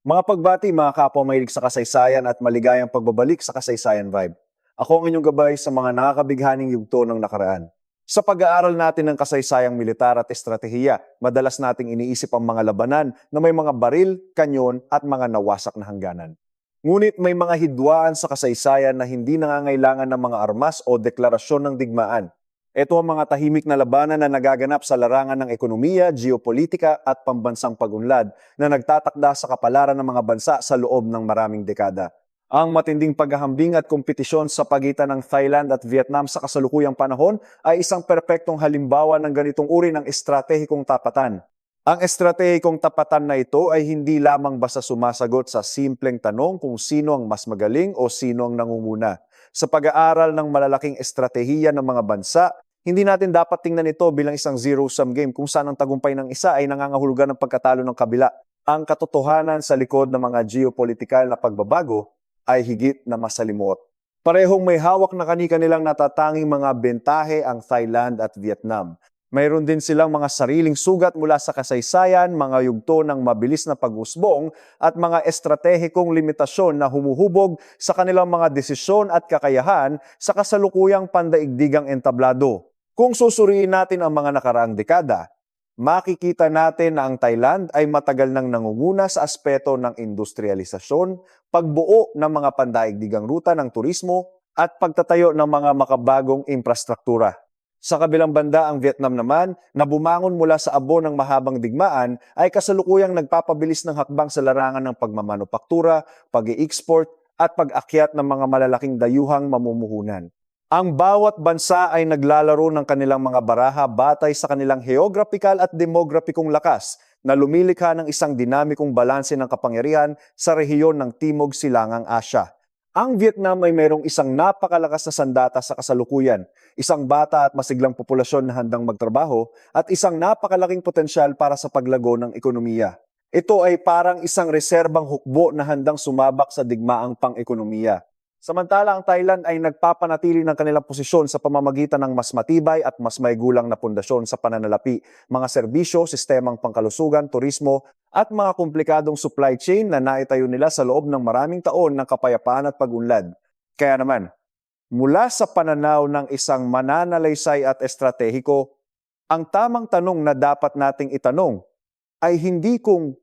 Mga pagbati, mga kapwa mahilig sa kasaysayan at maligayang pagbabalik sa Kasaysayan Vibe. Ako ang inyong gabay sa mga nakakabighaning yugto ng nakaraan. Sa pag-aaral natin ng kasaysayang militar at estratehiya, madalas nating iniisip ang mga labanan na may mga baril, kanyon at mga nawasak na hangganan. Ngunit may mga hidwaan sa kasaysayan na hindi nangangailangan ng mga armas o deklarasyon ng digmaan. Ito ang mga tahimik na labanan na nagaganap sa larangan ng ekonomiya, geopolitika at pambansang pag-unlad na nagtatakda sa kapalaran ng mga bansa sa loob ng maraming dekada. Ang matinding paghahambing at kompetisyon sa pagitan ng Thailand at Vietnam sa kasalukuyang panahon ay isang perpektong halimbawa ng ganitong uri ng estratehikong tapatan. Ang estratehikong tapatan na ito ay hindi lamang basta sumasagot sa simpleng tanong kung sino ang mas magaling o sino ang nangunguna. Sa pag-aaral ng malalaking estratehiya ng mga bansa, hindi natin dapat tingnan ito bilang isang zero-sum game kung saan ang tagumpay ng isa ay nangangahulugan ng pagkatalo ng kabila. Ang katotohanan sa likod ng mga geopolitikal na pagbabago ay higit na masalimuot. Parehong may hawak na kani-kanilang natatanging mga bentahe ang Thailand at Vietnam. Mayroon din silang mga sariling sugat mula sa kasaysayan, mga yugto ng mabilis na pag-usbong at mga estratehikong limitasyon na humuhubog sa kanilang mga desisyon at kakayahan sa kasalukuyang pandaigdigang entablado. Kung susuriin natin ang mga nakaraang dekada, makikita natin na ang Thailand ay matagal nang nangunguna sa aspeto ng industrialisasyon, pagbuo ng mga pandaigdigang ruta ng turismo at pagtatayo ng mga makabagong infrastruktura. Sa kabilang banda, ang Vietnam naman, na bumangon mula sa abo ng mahabang digmaan, ay kasalukuyang nagpapabilis ng hakbang sa larangan ng pagmamanupaktura, pag-i-export at pag-akyat ng mga malalaking dayuhang mamumuhunan. Ang bawat bansa ay naglalaro ng kanilang mga baraha batay sa kanilang geographical at demograpikong lakas na lumilikha ng isang dinamikong balanse ng kapangyarihan sa rehiyon ng Timog Silangang Asya. Ang Vietnam ay mayroong isang napakalakas na sandata sa kasalukuyan, isang bata at masiglang populasyon na handang magtrabaho at isang napakalaking potensyal para sa paglago ng ekonomiya. Ito ay parang isang reserbang hukbo na handang sumabak sa digmaang pang-ekonomiya. Samantala, ang Thailand ay nagpapanatili ng kanilang posisyon sa pamamagitan ng mas matibay at mas may gulang na pundasyon sa pananalapi, mga serbisyo, sistemang pangkalusugan, turismo, at mga komplikadong supply chain na naitayo nila sa loob ng maraming taon ng kapayapaan at pag-unlad. Kaya naman, mula sa pananaw ng isang mananalaysay at estratehiko, ang tamang tanong na dapat nating itanong ay hindi kung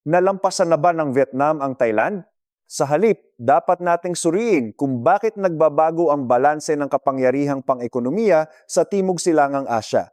nalampasan na ba ng Vietnam ang Thailand. Sa halip, dapat nating suriin kung bakit nagbabago ang balanse ng kapangyarihang pang-ekonomiya sa Timog Silangang Asya.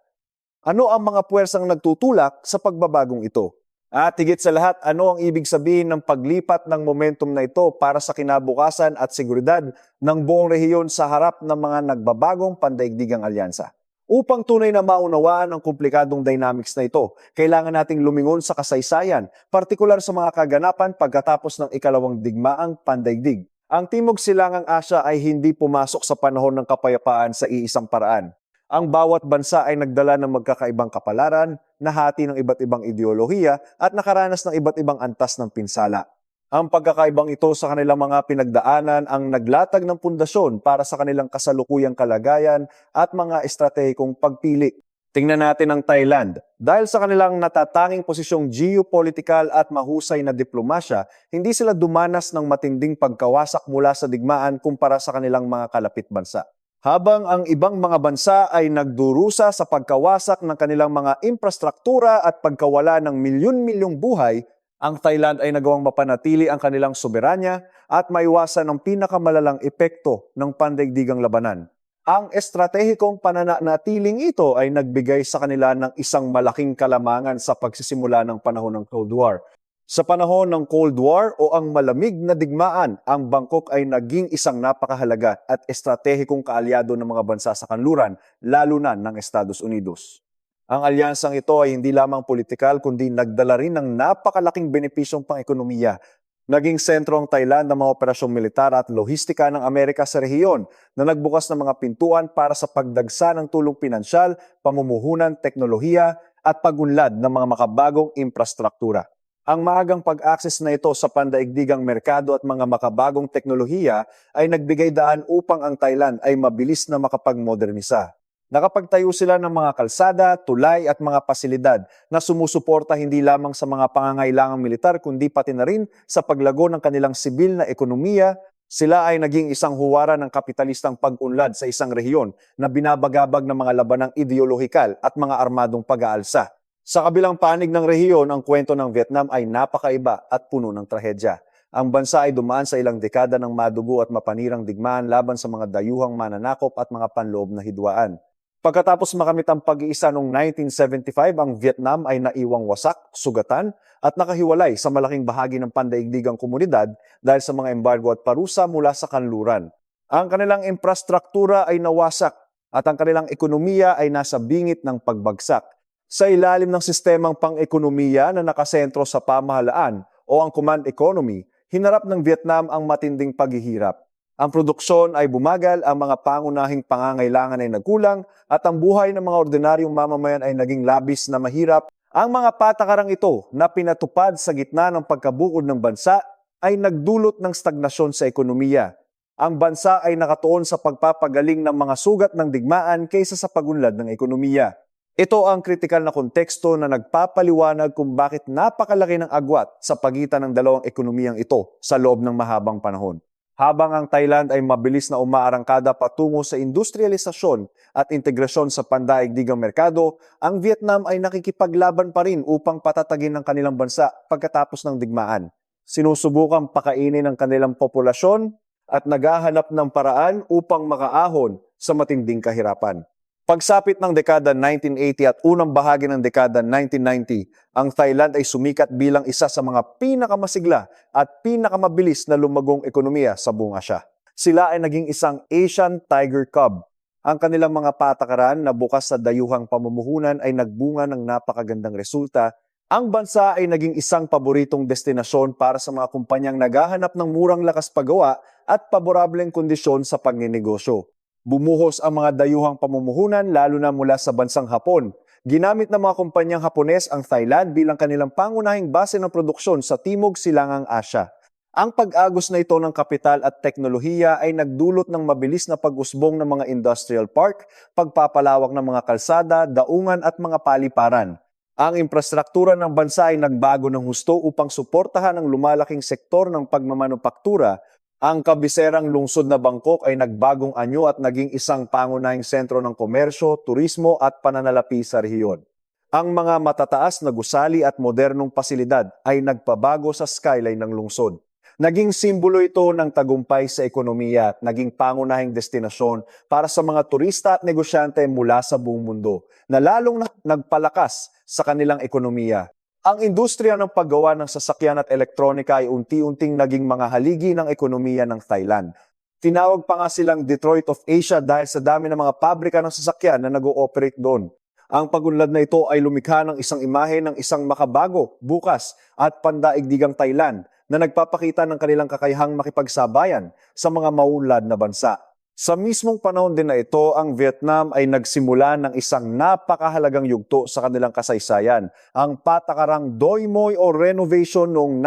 Ano ang mga puwersang nagtutulak sa pagbabagong ito? At higit sa lahat, ano ang ibig sabihin ng paglipat ng momentum na ito para sa kinabukasan at seguridad ng buong rehiyon sa harap ng mga nagbabagong pandaigdigang alyansa? Upang tunay na maunawaan ang komplikadong dynamics na ito, kailangan nating lumingon sa kasaysayan, partikular sa mga kaganapan pagkatapos ng ikalawang digmaang pandaigdig. Ang Timog Silangang Asya ay hindi pumasok sa panahon ng kapayapaan sa iisang paraan. Ang bawat bansa ay nagdala ng magkakaibang kapalaran, nahati ng iba't ibang ideolohiya at nakaranas ng iba't ibang antas ng pinsala. Ang pagkakaibang ito sa kanilang mga pinagdaanan ang naglatag ng pundasyon para sa kanilang kasalukuyang kalagayan at mga estratehikong pagpili. Tingnan natin ang Thailand. Dahil sa kanilang natatanging posisyong geopolitikal at mahusay na diplomasya, hindi sila dumanas ng matinding pagkawasak mula sa digmaan kumpara sa kanilang mga kalapit bansa. Habang ang ibang mga bansa ay nagdurusa sa pagkawasak ng kanilang mga infrastruktura at pagkawala ng milyon-milyong buhay, ang Thailand ay nagawang mapanatili ang kanilang soberanya at maiwasan ang pinakamalalang epekto ng pandaigdigang labanan. Ang estratehikong pananatiling ito ay nagbigay sa kanila ng isang malaking kalamangan sa pagsisimula ng panahon ng Cold War. Sa panahon ng Cold War o ang malamig na digmaan, ang Bangkok ay naging isang napakahalaga at estratehikong kaalyado ng mga bansa sa kanluran, lalo na ng Estados Unidos. Ang alyansang ito ay hindi lamang politikal kundi nagdala rin ng napakalaking benepisyong pang-ekonomiya. Naging sentro ang Thailand ng mga operasyong militar at lohistika ng Amerika sa rehiyon na nagbukas ng mga pintuan para sa pagdagsa ng tulong pinansyal, pamumuhunan, teknolohiya at pagunlad ng mga makabagong infrastruktura. Ang maagang pag-access na ito sa pandaigdigang merkado at mga makabagong teknolohiya ay nagbigay daan upang ang Thailand ay mabilis na makapagmodernisa. Nakapagtayo sila ng mga kalsada, tulay at mga pasilidad na sumusuporta hindi lamang sa mga pangangailangang militar kundi pati na rin sa paglago ng kanilang sibil na ekonomiya. Sila ay naging isang huwaran ng kapitalistang pag-unlad sa isang rehiyon na binabagabag ng mga labanang ideolohikal at mga armadong pag-aalsa. Sa kabilang panig ng rehiyon, ang kwento ng Vietnam ay napakaiba at puno ng trahedya. Ang bansa ay dumaan sa ilang dekada ng madugo at mapanirang digmaan laban sa mga dayuhang mananakop at mga panloob na hidwaan. Pagkatapos makamit ang pag-iisa noong 1975, ang Vietnam ay naiwang wasak, sugatan, at nakahiwalay sa malaking bahagi ng pandaigdigang komunidad dahil sa mga embargo at parusa mula sa kanluran. Ang kanilang infrastruktura ay nawasak at ang kanilang ekonomiya ay nasa bingit ng pagbagsak. Sa ilalim ng sistemang pang-ekonomiya na nakasentro sa pamahalaan o ang command economy, hinarap ng Vietnam ang matinding paghihirap. Ang produksyon ay bumagal, ang mga pangunahing pangangailangan ay nagkulang, at ang buhay ng mga ordinaryong mamamayan ay naging labis na mahirap. Ang mga patakarang ito na pinatupad sa gitna ng pagkabukod ng bansa ay nagdulot ng stagnasyon sa ekonomiya. Ang bansa ay nakatuon sa pagpapagaling ng mga sugat ng digmaan kaysa sa pagunlad ng ekonomiya. Ito ang kritikal na konteksto na nagpapaliwanag kung bakit napakalaki ng agwat sa pagitan ng dalawang ekonomiyang ito sa loob ng mahabang panahon. Habang ang Thailand ay mabilis na umaarangkada patungo sa industrialisasyon at integrasyon sa pandaigdigang merkado, ang Vietnam ay nakikipaglaban pa rin upang patatagin ang kanilang bansa pagkatapos ng digmaan. Sinusubukang pakainin ang kanilang populasyon at naghahanap ng paraan upang makaahon sa matinding kahirapan. Pagsapit ng dekada 1980 at unang bahagi ng dekada 1990, ang Thailand ay sumikat bilang isa sa mga pinakamasigla at pinakamabilis na lumagong ekonomiya sa buong Asya. Sila ay naging isang Asian Tiger Cub. Ang kanilang mga patakaran na bukas sa dayuhang pamumuhunan ay nagbunga ng napakagandang resulta. Ang bansa ay naging isang paboritong destinasyon para sa mga kumpanyang naghahanap ng murang lakas paggawa at paborableng kondisyon sa pagninegosyo. Bumuhos ang mga dayuhang pamumuhunan lalo na mula sa bansang Hapon. Ginamit ng mga kumpanyang Hapones ang Thailand bilang kanilang pangunahing base ng produksyon sa Timog Silangang Asya. Ang pag-agos na ito ng kapital at teknolohiya ay nagdulot ng mabilis na pag-usbong ng mga industrial park, pagpapalawak ng mga kalsada, daungan at mga paliparan. Ang infrastruktura ng bansa ay nagbago ng husto upang suportahan ang lumalaking sektor ng pagmamanupaktura. Ang kabiserang lungsod na Bangkok ay nagbagong anyo at naging isang pangunahing sentro ng komersyo, turismo at pananalapi sa rehiyon. Ang mga matataas na gusali at modernong pasilidad ay nagpabago sa skyline ng lungsod. Naging simbolo ito ng tagumpay sa ekonomiya at naging pangunahing destinasyon para sa mga turista at negosyante mula sa buong mundo na lalong nagpalakas sa kanilang ekonomiya. Ang industriya ng paggawa ng sasakyan at elektronika ay unti-unting naging mga haligi ng ekonomiya ng Thailand. Tinawag pa nga silang Detroit of Asia dahil sa dami ng mga pabrika ng sasakyan na nag-ooperate doon. Ang pagunlad na ito ay lumikha ng isang imahe ng isang makabago, bukas at pandaigdigang Thailand na nagpapakita ng kanilang kakayahang makipagsabayan sa mga maunlad na bansa. Sa mismong panahon din na ito, ang Vietnam ay nagsimula ng isang napakahalagang yugto sa kanilang kasaysayan, ang patakarang Doi Moi o Renovation noong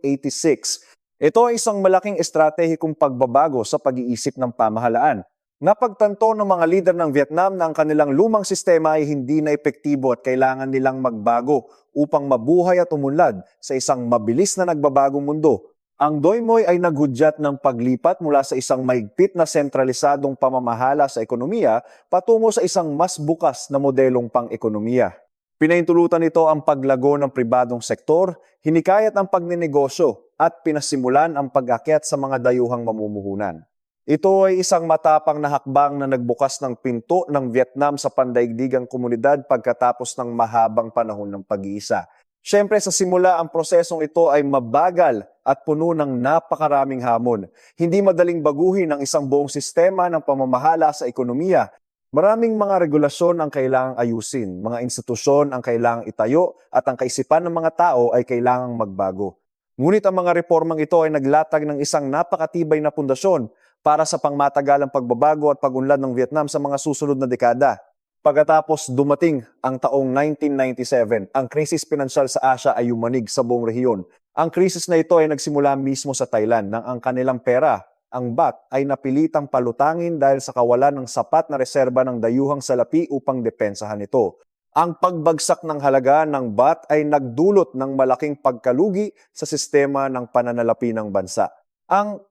1986. Ito ay isang malaking estratehikong pagbabago sa pag-iisip ng pamahalaan. Napagtanto ng mga lider ng Vietnam na ang kanilang lumang sistema ay hindi na epektibo at kailangan nilang magbago upang mabuhay at umunlad sa isang mabilis na nagbabagong mundo. Ang Doi Moi ay naghudyat ng paglipat mula sa isang mahigpit na sentralisadong pamamahala sa ekonomiya patungo sa isang mas bukas na modelong pang-ekonomiya. Pinahintulutan nito ang paglago ng pribadong sektor, hinikayat ang pagninegosyo at pinasimulan ang pag-akyat sa mga dayuhang mamumuhunan. Ito ay isang matapang na hakbang na nagbukas ng pinto ng Vietnam sa pandaigdigang komunidad pagkatapos ng mahabang panahon ng pag-iisa. Siyempre sa simula ang prosesong ito ay mabagal at puno ng napakaraming hamon. Hindi madaling baguhin ang isang buong sistema ng pamamahala sa ekonomiya. Maraming mga regulasyon ang kailangang ayusin, mga institusyon ang kailangang itayo at ang kaisipan ng mga tao ay kailangang magbago. Ngunit ang mga reformang ito ay naglatag ng isang napakatibay na pundasyon para sa pangmatagalang pagbabago at pag-unlad ng Vietnam sa mga susunod na dekada. Pagkatapos dumating ang taong 1997, ang krisis pinansyal sa Asya ay yumanig sa buong rehiyon. Ang krisis na ito ay nagsimula mismo sa Thailand nang ang kanilang pera ang BAT ay napilitang palutangin dahil sa kawalan ng sapat na reserba ng dayuhang salapi upang depensahan ito. Ang pagbagsak ng halaga ng BAT ay nagdulot ng malaking pagkalugi sa sistema ng pananalapi ng bansa. Ang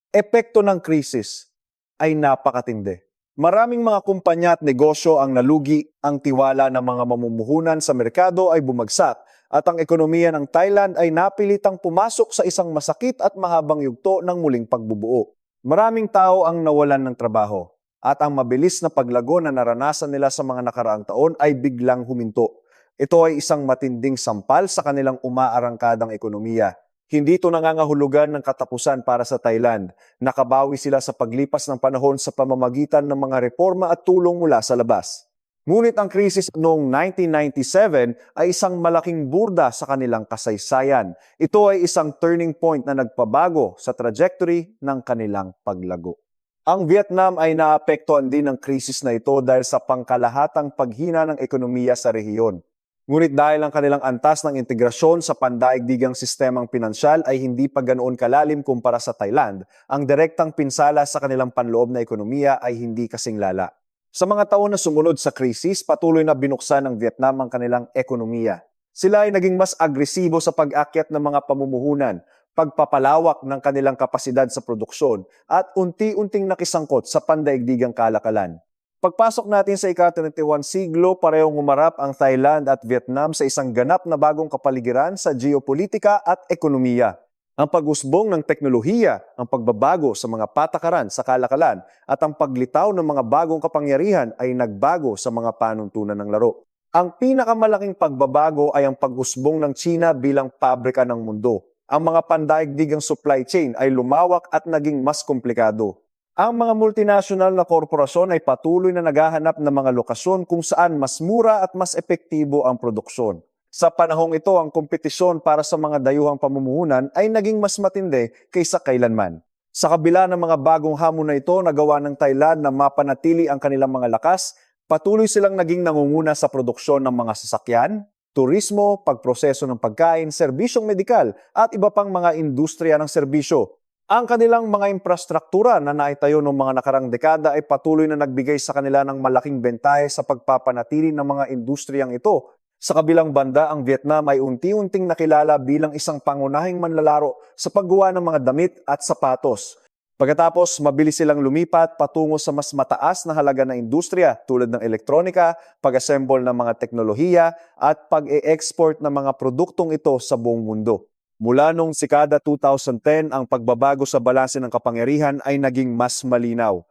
epekto ng krisis ay napakatindi. Maraming mga kumpanya at negosyo ang nalugi, ang tiwala ng mga mamumuhunan sa merkado ay bumagsak, at ang ekonomiya ng Thailand ay napilitang pumasok sa isang masakit at mahabang yugto ng muling pagbubuo. Maraming tao ang nawalan ng trabaho, at ang mabilis na paglago na naranasan nila sa mga nakaraang taon ay biglang huminto. Ito ay isang matinding sampal sa kanilang umaarangkadang ekonomiya. Hindi ito nangangahulugan ng katapusan para sa Thailand. Nakabawi sila sa paglipas ng panahon sa pamamagitan ng mga reforma at tulong mula sa labas. Ngunit ang krisis noong 1997 ay isang malaking burda sa kanilang kasaysayan. Ito ay isang turning point na nagpabago sa trajectory ng kanilang paglago. Ang Vietnam ay naapektuhan din ng krisis na ito dahil sa pangkalahatang paghina ng ekonomiya sa rehiyon. Ngunit dahil ang kanilang antas ng integrasyon sa pandaigdigang sistemang pinansyal ay hindi pa ganoon kalalim kumpara sa Thailand, ang direktang pinsala sa kanilang panloob na ekonomiya ay hindi kasing lala. Sa mga taon na sumunod sa krisis, patuloy na binuksan ng Vietnam ang kanilang ekonomiya. Sila ay naging mas agresibo sa pag-akyat ng mga pamumuhunan, pagpapalawak ng kanilang kapasidad sa produksyon, at unti-unting nakisangkot sa pandaigdigang kalakalan. Pagpasok natin sa ika-21 siglo, parehong humarap ang Thailand at Vietnam sa isang ganap na bagong kapaligiran sa geopolitika at ekonomiya. Ang pag-usbong ng teknolohiya, ang pagbabago sa mga patakaran sa kalakalan, at ang paglitaw ng mga bagong kapangyarihan ay nagbago sa mga panuntunan ng laro. Ang pinakamalaking pagbabago ay ang pag-usbong ng China bilang pabrika ng mundo. Ang mga pandaigdigang supply chain ay lumawak at naging mas komplikado. Ang mga multinational na korporasyon ay patuloy na naghahanap ng mga lokasyon kung saan mas mura at mas epektibo ang produksyon. Sa panahong ito, ang kompetisyon para sa mga dayuhang pamumuhunan ay naging mas matindi kaysa kailanman. Sa kabila ng mga bagong hamon na ito, nagawa ng Thailand na mapanatili ang kanilang mga lakas, patuloy silang naging nangunguna sa produksyon ng mga sasakyan, turismo, pagproseso ng pagkain, serbisyong medikal, at iba pang mga industriya ng serbisyo. Ang kanilang mga infrastruktura na naitayo noong mga nakarang dekada ay patuloy na nagbigay sa kanila ng malaking bentahe sa pagpapanatili ng mga industriyang ito. Sa kabilang banda, ang Vietnam ay unti-unting nakilala bilang isang pangunahing manlalaro sa paggawa ng mga damit at sapatos. Pagkatapos, mabilis silang lumipat patungo sa mas mataas na halaga na industriya tulad ng elektronika, pag-assemble ng mga teknolohiya, at pag-e-export ng mga produktong ito sa buong mundo. Mula noong sikada 2010, ang pagbabago sa balanse ng kapangyarihan ay naging mas malinaw.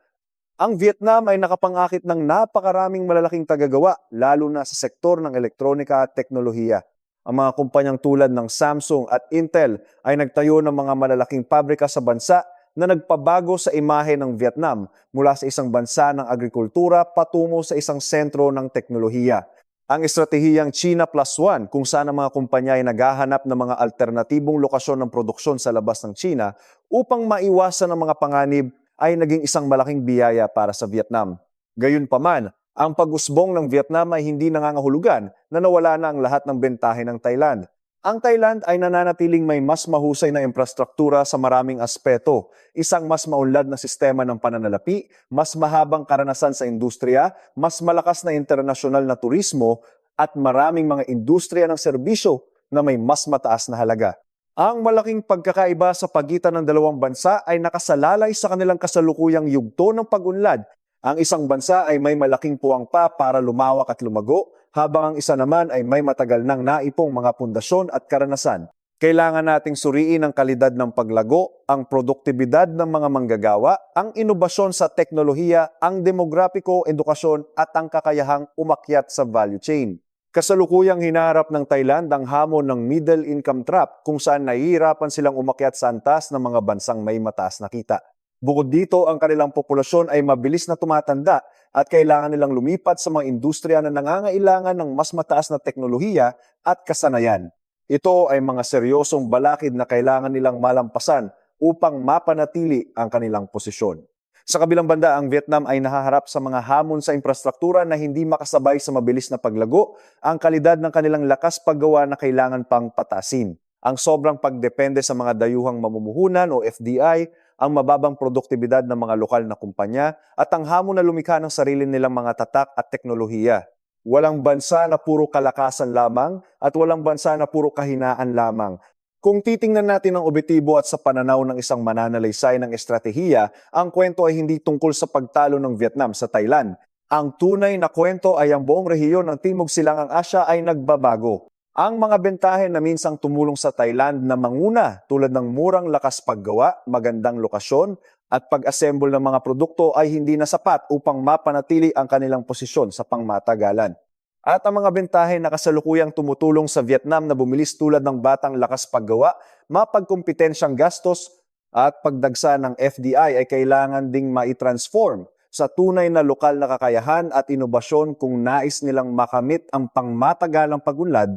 Ang Vietnam ay nakapangakit ng napakaraming malalaking tagagawa, lalo na sa sektor ng elektronika at teknolohiya. Ang mga kumpanyang tulad ng Samsung at Intel ay nagtayo ng mga malalaking pabrika sa bansa na nagpabago sa imahe ng Vietnam mula sa isang bansa ng agrikultura patungo sa isang sentro ng teknolohiya. Ang estratehiyang China Plus One, kung saan ang mga kumpanya ay naghahanap ng mga alternatibong lokasyon ng produksyon sa labas ng China upang maiwasan ang mga panganib, ay naging isang malaking biyaya para sa Vietnam. Gayunpaman, ang pag-usbong ng Vietnam ay hindi nangangahulugan na nawala na ang lahat ng bentahe ng Thailand. Ang Thailand ay nananatiling may mas mahusay na infrastruktura sa maraming aspeto, isang mas maunlad na sistema ng pananalapi, mas mahabang karanasan sa industriya, mas malakas na internasyonal na turismo, at maraming mga industriya ng serbisyo na may mas mataas na halaga. Ang malaking pagkakaiba sa pagitan ng dalawang bansa ay nakasalalay sa kanilang kasalukuyang yugto ng pag-unlad. Ang isang bansa ay may malaking puwang pa para lumawak at lumago, habang ang isa naman ay may matagal nang naipong mga pundasyon at karanasan. Kailangan nating suriin ang kalidad ng paglago, ang produktibidad ng mga manggagawa, ang inobasyon sa teknolohiya, ang demograpiko, edukasyon, at ang kakayahang umakyat sa value chain. Kasalukuyang hinaharap ng Thailand ang hamon ng middle income trap, kung saan nahihirapan silang umakyat sa antas ng mga bansang may mataas na kita. Bukod dito, ang kanilang populasyon ay mabilis na tumatanda at kailangan nilang lumipat sa mga industriya na nangangailangan ng mas mataas na teknolohiya at kasanayan. Ito ay mga seryosong balakid na kailangan nilang malampasan upang mapanatili ang kanilang posisyon. Sa kabilang banda, ang Vietnam ay nahaharap sa mga hamon sa infrastruktura na hindi makasabay sa mabilis na paglago, ang kalidad ng kanilang lakas paggawa na kailangan pang patasin, ang sobrang pagdepende sa mga dayuhang mamumuhunan o FDI, ang mababang produktibidad ng mga lokal na kumpanya at ang hamon na lumikha ng sarili nilang mga tatak at teknolohiya. Walang bansa na puro kalakasan lamang at walang bansa na puro kahinaan lamang. Kung titingnan natin ang objektibo at sa pananaw ng isang mananalaysay ng estratehiya, ang kwento ay hindi tungkol sa pagtalo ng Vietnam sa Thailand. Ang tunay na kwento ay ang buong rehiyon ng Timog Silangang Asya ay nagbabago. Ang mga bentahe na minsang tumulong sa Thailand na manguna tulad ng murang lakas paggawa, magandang lokasyon, at pag-assemble ng mga produkto ay hindi na sapat upang mapanatili ang kanilang posisyon sa pangmatagalan. At ang mga bentahe na kasalukuyang tumutulong sa Vietnam na bumilis tulad ng batang lakas paggawa, mapagkompetensyang gastos at pagdagsa ng FDI ay kailangan ding maitransform sa tunay na lokal na kakayahan at inobasyon kung nais nilang makamit ang pangmatagalang pagunlad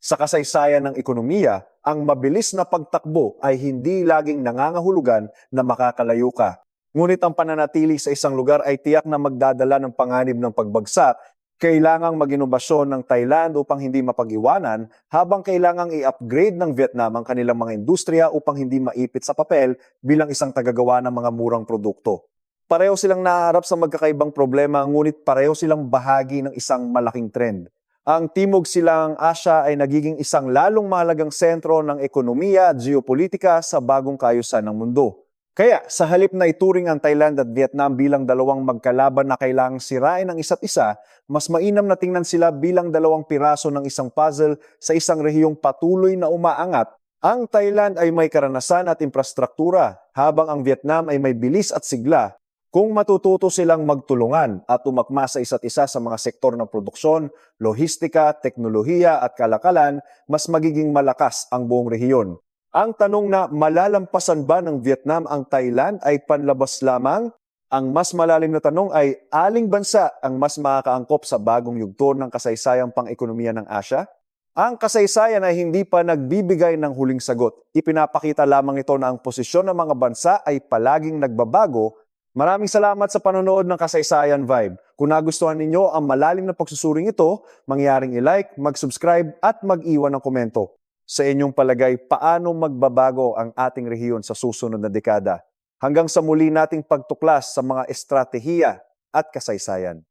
sa kasaysayan ng ekonomiya. Ang mabilis na pagtakbo ay hindi laging nangangahulugan na makakalayo ka. Ngunit ang pananatili sa isang lugar ay tiyak na magdadala ng panganib ng pagbagsak. Kailangang mag-inobasyon ng Thailand upang hindi mapag-iwanan, habang kailangang i-upgrade ng Vietnam ang kanilang mga industriya upang hindi maipit sa papel bilang isang tagagawa ng mga murang produkto. Pareho silang naharap sa magkakaibang problema, ngunit pareho silang bahagi ng isang malaking trend. Ang Timog Silangang Asya ay nagiging isang lalong mahalagang sentro ng ekonomiya at geopolitika sa bagong kayusan ng mundo. Kaya sa halip na ituring ang Thailand at Vietnam bilang dalawang magkalaban na kailangang sirain ang isa't isa, mas mainam na tingnan sila bilang dalawang piraso ng isang puzzle sa isang rehiyong patuloy na umaangat. Ang Thailand ay may karanasan at infrastruktura, habang ang Vietnam ay may bilis at sigla. Kung matututo silang magtulungan at umakma sa isa't isa sa mga sektor ng produksyon, lohistika, teknolohiya at kalakalan, mas magiging malakas ang buong rehiyon. Ang tanong na malalampasan ba ng Vietnam ang Thailand ay panlabas lamang? Ang mas malalim na tanong ay aling bansa ang mas makakaangkop sa bagong yugto ng kasaysayang pang-ekonomiya ng Asya? Ang kasaysayan ay hindi pa nagbibigay ng huling sagot. Ipinapakita lamang ito na ang posisyon ng mga bansa ay palaging nagbabago. Maraming salamat sa panonood ng Kasaysayan Vibe. Kung nagustuhan ninyo ang malalim na pagsusuring ito, mangyaring i-like, mag-subscribe at mag-iwan ng komento. Sa inyong palagay, paano magbabago ang ating rehiyon sa susunod na dekada? Hanggang sa muli nating pagtuklas sa mga estratehiya at kasaysayan.